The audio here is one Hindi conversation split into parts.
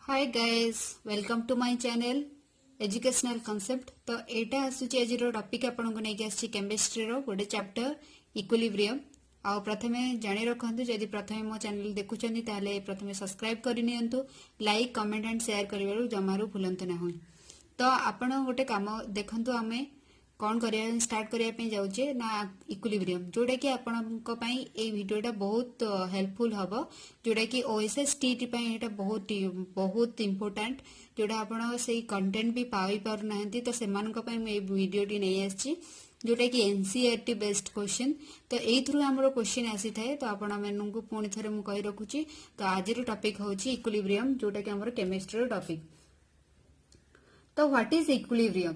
Hi guys welcome to my channel educational concept. तो एटा आसुची आज टॉपिक आपन को नहीं आसी केमिस्ट्री रो गोटे चैप्टर इक्विलिब्रियम। आ प्रथमे जानि रखंतु जदि प्रथमे मो चैनल देखुचंदी ताले प्रथमे सब्सक्राइब करि नियंतु, लाइक कमेंट एंड शेयर करिवारु जमारु भूलंतु नाही। तो आपन गोटे काम देखंतु आमे कौन करिया स्टार्ट करिया पे जाउचे ना इक्विलिब्रियम, जोटा कि आपनको पई ए वीडियोटा बहुत हेल्पफुल हबो, जोटा कि ओएसएस टी पई एटा बहुत इंपोर्टेंट, जोटा आपण से कंटेंट भी पाई पार नाहंती। तो सेमानक पई मैं वीडियोटी नै आछि जोटा कि एनसीईआरटी बेस्ड क्वेश्चन। तो एई थ्रू हमरो क्वेश्चन आसी थाए। तो आपण मेनू पुणी थरे मु कहि रखुची। तो आज रो टॉपिक होची इक्विलिब्रियम, जोटा कि हमरो केमिस्ट्री रो टॉपिक। तो what is equilibrium?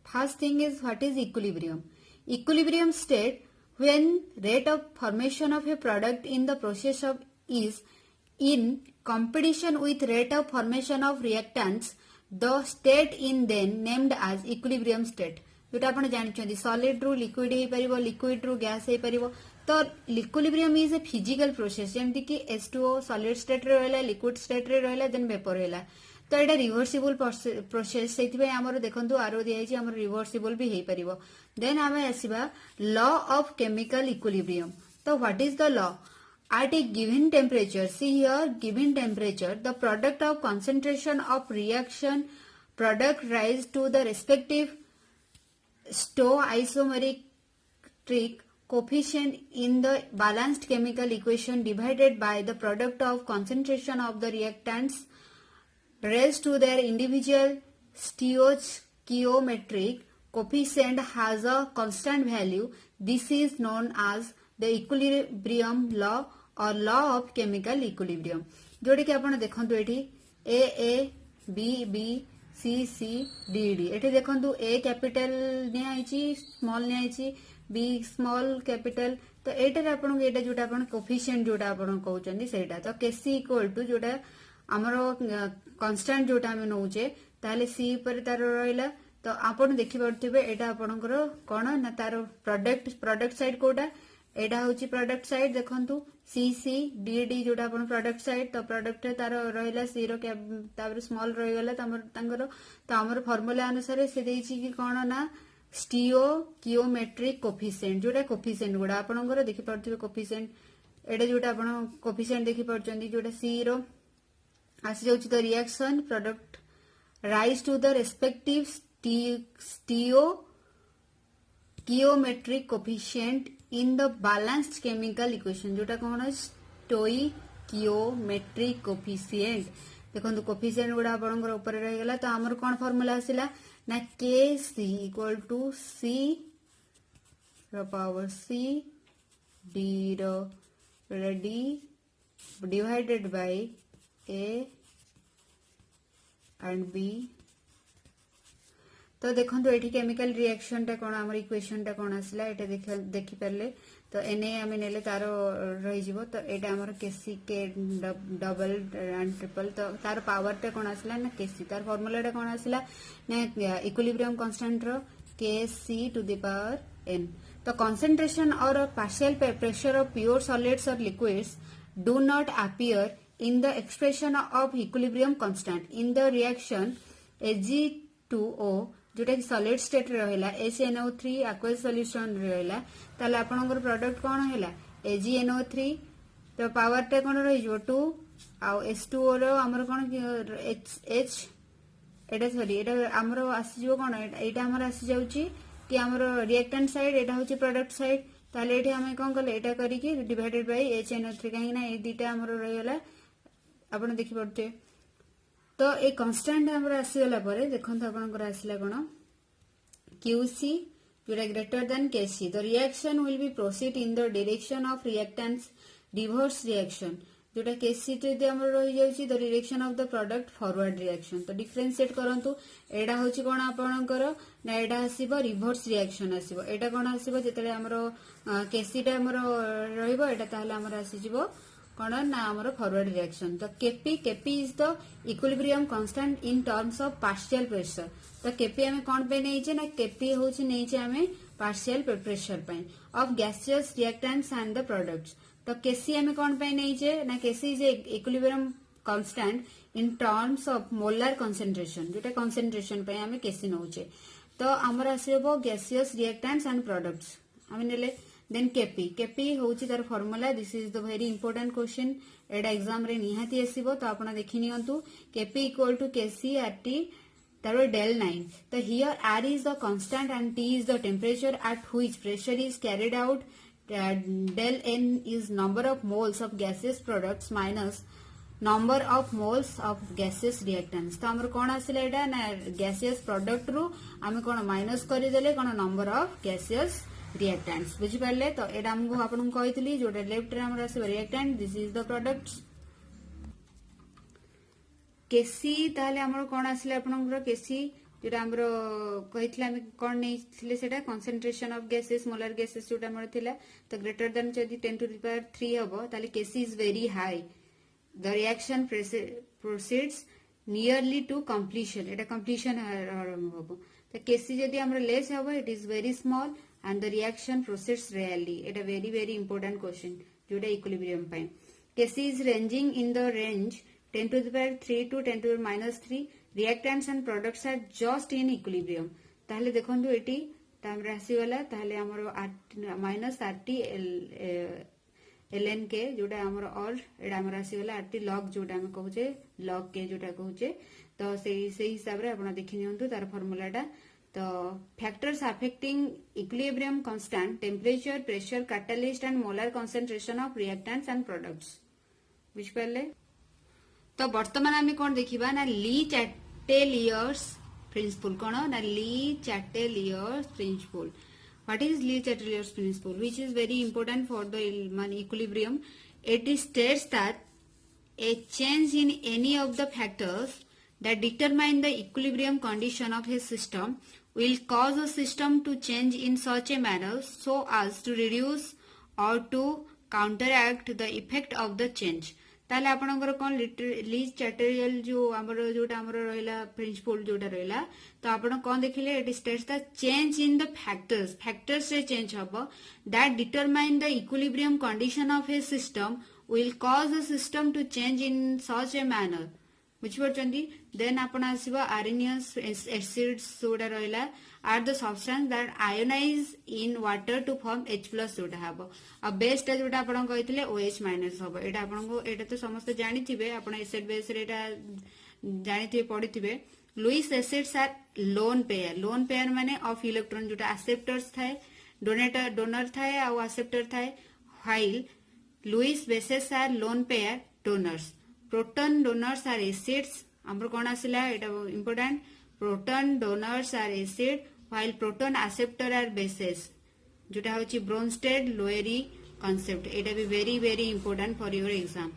First thing is, what is equilibrium? Equilibrium state when rate of formation of a product in the process of is in competition with rate of formation of reactants, the state in then named as equilibrium state. जोटा आपण जानिछंती सॉलिड रु लिक्विड हे परिबो, लिक्विड रु गैस हे परिबो। तो equilibrium is a physical process, जेमति कि H2O सॉलिड स्टेट रे रहला, लिक्विड स्टेट रे रहला, देन वेपर हैला। तो एटा रिवर्सिबल प्रोसेस, सेति हमर देखंतु आरो दियाइछि हमर रिवर्सिबल भी हे परिबो। देन आमे आसीबा लॉ ऑफ केमिकल इक्विलिब्रियम। तो what is the law? At a given temperature, see here given temperature, the product of concentration of reaction product rise to the respective stoichiometric coefficient in the balanced chemical equation divided by the product of concentration of the reactants raised to their individual stoichiometric coefficient has a constant value. This is known as the equilibrium law or law of chemical equilibrium. जोड़ी कि आपण देखंतु एठी A B B C C D D, एठी देखंतु A कैपिटल ने आइची, स्मॉल ने आइची, B स्मॉल कैपिटल। तो एटा आपण एटा जोटा आपण कोफिशिएंट जोटा आपण कहउचंदी सेटा। तो Kc इक्वल टू जोटा हमरो कांस्टेंट जोटा हम नउचे ताले C पर तार रहला। तो आपण देखि परथिबे एटा आपणकर कोन ना तार प्रोडक्ट साइड कोटा, एटा होची प्रोडक्ट साइड। देखंतु सी सी डी डी जोटा आपण प्रोडक्ट साइड। तो प्रोडक्ट तार रहला सी रो तापर स्मॉल रहि गेला तांगर। तो हमर फार्मूला अनुसार से देछि कि कोन ना स्टियोकियोमेट्रिक कोफिशिएंट, जोटा कोफिशिएंट गुडा आपणकर देखि परथिबे कोफिशिएंट। एटा जोटा आपण कोफिशिएंट देखि परचंदी जोटा सी रो आसी जाउछि the reaction product raise to the respective stoichiometric coefficient in the balanced chemical equation, जोटा कौन स्टोइकियोमेट्रिक कोफिशिएंट। देखो कोफिशिएंट गुडा आपनकर ऊपर रह गेला। तो हमर कोन फार्मूला आसिला ना Kc इक्वल टू C रो पावर C D रो D divided by A and B। तो देखो ये केमिकल रिएक्शन टा कौन आम इक्वेशन टा कौन आसला एटा देखि पारे। तो एने आम नेले तार रही जीवो। तो एटा हमर केसी के डबल एंड ट्रिपल। तो तार पावर टा कौन आसला ना केसी, तार फार्मूला टा कौन आसला ना इक्विलिब्रियम कांस्टेंट रो Kc to the power n। तो कंसंट्रेशन और partial pressure of pure solids और liquids do not appear in the expression of equilibrium constant in the reaction Ag2O, जोटा कि सॉलिड स्टेट रहला, HNO3 aqueous solution रहला। ताले आपनकर प्रोडक्ट कोन हैला AgNO3। तो पावर टा कोन रहि जो 2 आ H2O रो हमर कोन H एटा सॉरी एटा हमरो आसी जो कोन एटा हमर आसी जाउची कि हमरो रिएक्टेंट साइड, एटा होची प्रोडक्ट साइड। ताले एठी हमें कोन करले एटा करी कि डिवाइडेड बाय HNO3, काहे ना ए दीटा हमरो रहला आपण देखि पड़ते। तो ए कांस्टेंट हमर आसीगला परे देखंत आपनकर आसीला कोन QC जोटा greater than Kc। The reaction will be proceed in the direction of reactants reverse reaction, जोटा Kc जदि हमर रहि जाउची the direction of the product forward reaction. तो डिफरेंशिएट करंतु एडा होची कोन आपनकर ना एडा आसीबो रिवर्स रिएक्शन आसीबो। एडा कोन आसीबो जेतले हमर Kc टा हमर रहिबो एडा ताहले हमर आसी जिवो कौन ना आमर फॉरवर्ड रिएक्शन। तो KP is the equilibrium constant in terms of partial pressure. तो केपी आमे कौन पे नैचे ना केपी होची नैचे आमे पार्शियल प्रेशर पे of gaseous reactants and the products. तो केसी आमे कौन पे नैचे ना KC is equilibrium constant in terms of molar concentration जोटा concentration पे हमें केसी नौचे तो आमर आसेबो gaseous reactants and products आमे नेले then kp होउची तार formula this is the very important question एडा एग्जाम रे निहाती आसीबो तो आपण देखि नियंतु kp equal to kc rt taro del 9 तो here r is the constant and t is the temperature at which pressure is carried out del n is number of moles of gaseous products minus number of moles of gaseous reactants तो हमर कोन आसिले एटा ना gaseous product रू आमे कोन माइनस करि देले कोन number of gaseous reactants बुझि परले तो एटा हमको आपन कहितली जोटा लेफ्ट रे हमर आसे reactant this is the products केसी ताले हमर कोन आसिले आपनकर केसी जोटा हमर कहितले हम कोन नेथिले सेटा concentration of gases molar gases जोटा हमर थिला तो ग्रेटर देन जदी 10 to the power 3 हबो ताले KC is very high the reaction proceeds nearly to completion Etah completion हबो तो केसी जदी हमर लेस हबो it is very small and the reaction proceeds rarely Etah very important question जोटा equilibrium पाए केसी is ranging in the range 10 to the power 3 to 10 to the minus 3 reactants and products are just in equilibrium ताहले देखंतु एटी ताम राशि वाला ताहले हमरो minus rt ln के जोटा हमरो और एडा हमर राशि वाला rt log जोटा हम कहूचे log के जोटा कहूचे तो से हिसाब रे आपण देखि नियंतु तार फार्मूला टा तो factors affecting equilibrium constant temperature pressure catalyst and molar concentration of reactants and products बुझ परले तो वर्तमान आमे कोन देखिबा ना ली चैटेलियर्स प्रिंसिपल कोन ना Le Chatelier's principle what is Le Chatelier's principle which is very important for the equilibrium it states that a change in any of the factors that determine the equilibrium condition of a system will cause a system to change in such a manner so as to reduce or to counteract the effect of the change ताले आपनकर कोन लीज चैटेरियल जो हमर जोटा हमर रहला प्रिंसिपल जोटा रहला तो आपण कोन देखिले it states the change in the factors से चेंज हबो that determine the equilibrium condition of a system will cause the system to change in such a manner बुझ परचंदी देन आपण आसीबो आर्सेनियस एसिड्स जोटा रहला are the substance that ionize in water to form H+ जोटा हबो आ बेस टा जोटा आपण कहितले OH- हबो एटा आपण को एटा तो समस्त जानिथिबे आपण एसिड बेस रे एटा जानिथिबे पढिथिबे Lewis acids are lone pair माने ऑफ इलेक्ट्रॉन जोटा एक्सेप्टर्स थाए डोनर थाए आ एक्सेप्टर थाए while Lewis bases are lone pair donors proton donors are acids हमर कोन आसिला एटा important proton donors are acid while proton acceptor are bases जोटा होची ब्रोनस्टेड लोएरी concept एटा भी very important for your exam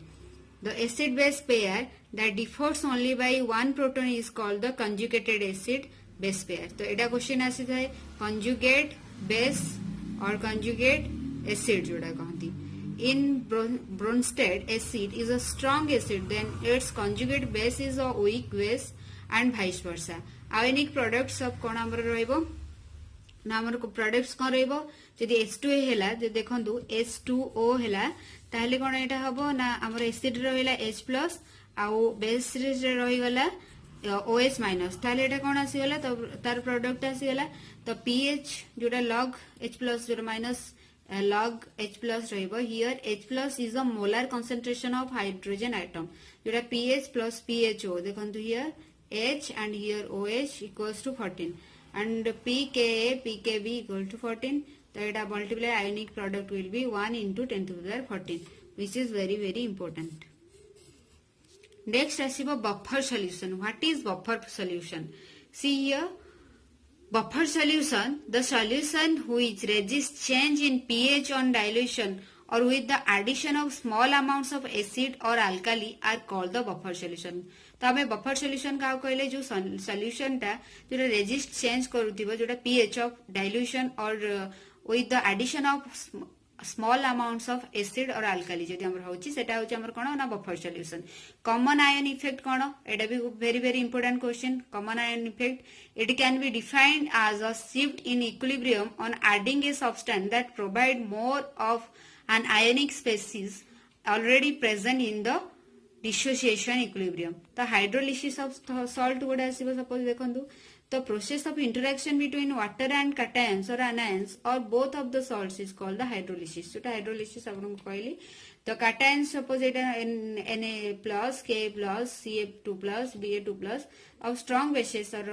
the acid base pair that differs only by one proton is called the conjugated acid base pair तो एटा क्वेश्चन आसी थाए conjugate base और conjugate acid जोटा कहती in Bronsted acid is a strong acid then its conjugate base is a weak base and vice versa ionic products of cone हमर रहइबो ना हमर को प्रोडक्ट्स कोन रहइबो जदी H2A हैला जे देखंतु H2O हैला ताहले कोन एटा हबो ना हमर एसिड रहइला H+ आ बेस रे रहि गला OH- ताहले एटा कोन आसी गला तो तार प्रोडक्ट आसी गला तो pH जोटा log H+ जोटा माइनस log H+ रहइबो here H+ is a molar concentration of hydrogen atom जोटा pH plus pHO देखंतु here H and here OH equals to 14 and pKa pKb equal to 14 so it multiply ionic product will be 1 into 10 to the power 14 which is very important next asibo buffer solution what is buffer solution see here buffer solution the solution which resists change in pH on dilution or with the addition of small amounts of acid or alkali are called the buffer solution तो हमें बफर सॉल्यूशन का कहले जो सॉल्यूशन टा जो रेजिस्ट चेंज करूथिबो जोटा pH ऑफ डाइल्यूशन और with the addition of small amounts of acid और अल्काली जदी हमर होची सेटा होची हमर कोन ना buffer solution common ion effect कोन एटा भी very important question common ion effect it can be defined as a shift in equilibrium on adding a substance that provide more of an ionic species already present in the dissociation equilibrium. The hydrolysis of salt would आसीबो suppose देखंतु the process of interaction between water and cations or anions or both of the salts is called the hydrolysis. So hydrolysis आपन कहली the cations suppose eta Na plus Ka plus Ca2 plus Ba2 plus of strong bases or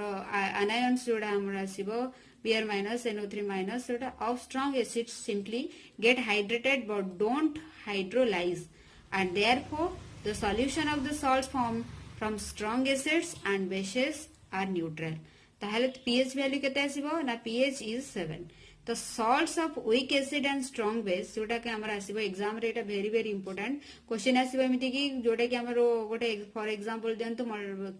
anions जोड़ा हमर आसीबो Br minus NO3 minus of strong acids simply get hydrated but don't hydrolyze, and therefore the solution of the salts formed from strong acids and bases are neutral. ताहले pH value केते आसीबो ना pH is 7. The salts of weak acid and strong base जोटा के हमर आसीबो एग्जाम रे एटा very important क्वेश्चन आसीबो एमिति कि जोटा कि हमर गोटे फॉर एग्जांपल देंतो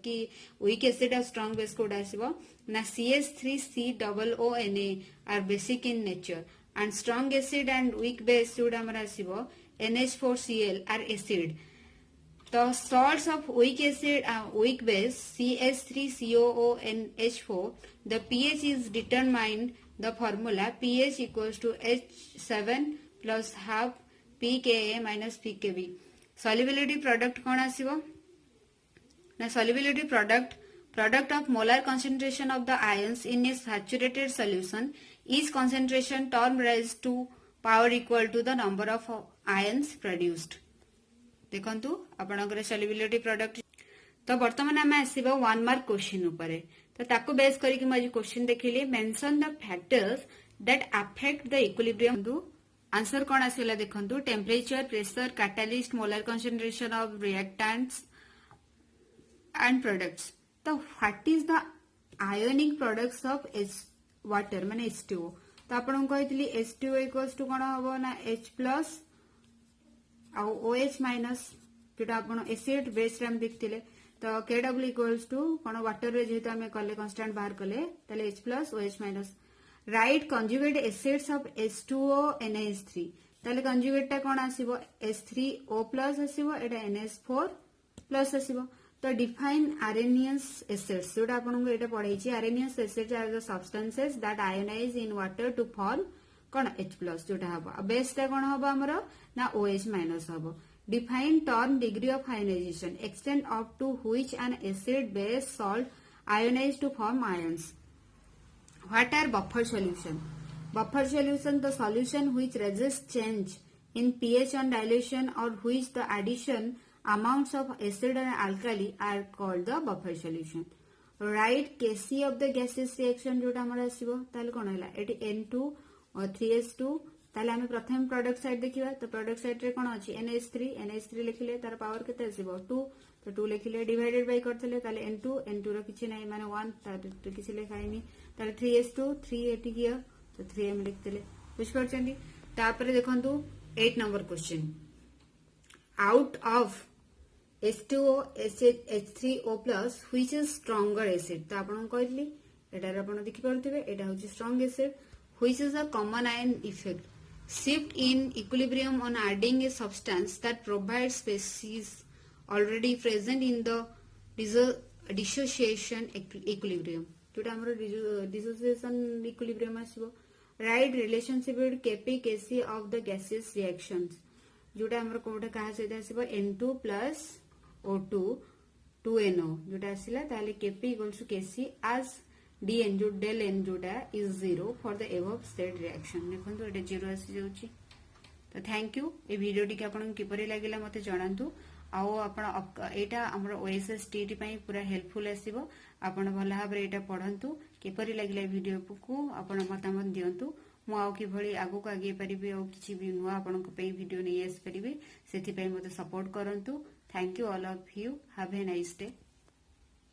कि weak acid और strong base कोड आसीबो ना CH3COONA are basic in nature, and strong acid and weak base जोटा हमर आसीबो NH4Cl are acid. The salts of weak acid weak base CH3COONH4, the pH is determined the formula pH equals to H7 plus half pKa minus pKb. Solubility product कौन आसीबो ना solubility product of molar concentration of the ions in a saturated solution is concentration term raised to power equal to the number of ions produced. देखंतु आपनकर सॉल्युबिलिटी प्रोडक्ट तो वर्तमान आम आसीबो 1 मार्क क्वेश्चन उपरे तो ताको बेस करी कि मज क्वेश्चन देखिले mention the factors that affect the equilibrium to answer कोन आसीला देखंतु temperature pressure catalyst molar concentration of reactants and products तो what is the ionic products of water माने H2O तो आपन कहितली H2O इक्वल्स टू कोन होबो ना H प्लस OH माइनस जोटा आपण एसिड बेस रे हम देखथिले तो KW इक्वल्स टू कोन वाटर रे जेतो हमें कले कांस्टेंट बाहर कले तले H plus OH minus right conjugate acids of H2O NH3 तले कंजुगेट ता कोन आसीबो H3O प्लस आसीबो एटा NH4 प्लस आसीबो तो डिफाइन arrhenius acids जोटा आपण को एटा पढाई छी arrhenius acids are the substances that ionize in water to form कौन H प्लस जोटा हबो बेस ता कोन हबो हमरो ना OH माइनस हबो define term degree of ionization extend up to which an acid base salt ionize to form ions what are buffer solution the solution which resist change in pH on dilution or which the addition amounts of acid and alkali are called the buffer solution. Write Kc of the gaseous reaction जोटा हमरा आसीबो ताले कोन हैला एटी N2 और 3H2 ताले हमें प्रथम प्रोडक्ट साइड देखिबा तो प्रोडक्ट साइड रे कोन अछि NH3 लिखिले तार पावर केते आसीबो 2 तो 2 लिखिले डिवाइडेड बाय करथले ताले N2 रो किछि नै माने 1 तार तो किछि लेखाइनी ताले 3H2 3 एटी किया तो 3m लिखथले बुझ परछंदी तापर देखंतु 8 number question out of H2O H3O plus which is stronger acid तो आपण कहली एटा रे आपण देखि परथिबे एटा होची strong acid which is a common ion effect shift in equilibrium on adding a substance that provides species already present in the dissociation equilibrium जोटा हमर dissociation equilibrium आसीबो right relationship with Kp Kc of the gaseous reactions जोटा हमर कोठे कहा सहित आसीबो N2 plus O2 2NO जोटा आसीला ताले Kp equals to Kc as dn जो del n जोटा is 0 for the above said reaction देखंतु एटा 0 आसी जाउची तो thank U A video T के आपन किपरि लागिला मते जणांतु आउ आपन एटा हमर OSS TT पई पूरा हेल्पफुल आसीबो आपन भला भाबरे एटा पढंतु किपरि लागिला वीडियो को आपन मतामत दियंतु मु आउ कि भली आगु को आगे परिबे और किछि भी नुवा आपन को पई वीडियो नै आस परिबे सेति पई मते सपोर्ट करंतु thank you all of you have a nice day.